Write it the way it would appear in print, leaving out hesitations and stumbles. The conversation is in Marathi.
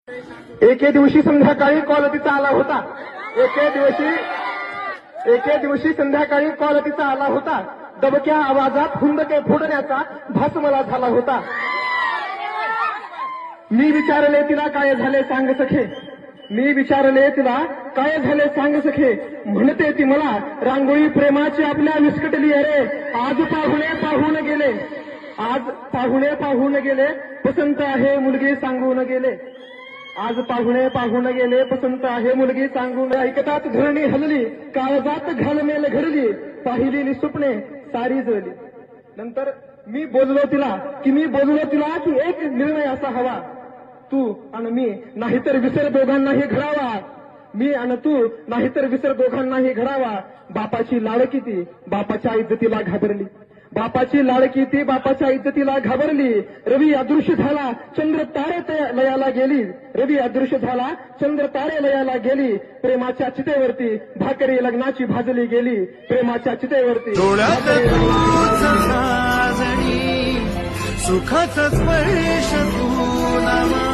एके दिवशी संध्याकाळी कॉल तिचा आला होता. एके दिवशी संध्याकाळी कॉल तिचा आला होता. दबक्या आवाजात हुंदके फोडण्याचा भास मला झाला होता. मी विचारले तिला काय झाले सांग सखे. मी विचारले तिला काय झाले सांग सखे. म्हणते ती मला रांगोळी प्रेमाची आपल्या विस्कटली अरे. आज पाहुणे पाहून गेले. आज पाहुणे पाहून गेले. पसंत आहे मुलगी सांगून गेले. आज पाहुणे पाहून गेले. पसंत आहे मुलगी सांगून. ऐकतात धरणी हलली. काळजात घालमेल घडली. पाहिलेली स्वप्ने सारी जळली. नंतर मी बोललो तिला की एक निर्णय असा हवा. तू आणि मी नाहीतर विसर दोघांनाही घडावा. मी आणि तू नाहीतर विसर दोघांनाही घडावा. बापाची लाडकी ती बापाच्या इज्जतीला घाबरली. बापाची लाडकी ती बापाच्या इज्जतीला घाबरली. रवी अदृश्य झाला चंद्र तारे लयाला गेली. रवी अदृश्य झाला चंद्र तारे लयाला गेली. प्रेमाच्या चितेवरती भाकरी लग्नाची भाजली गेली. प्रेमाच्या चितेवरती सुखाचा स्पर्श तू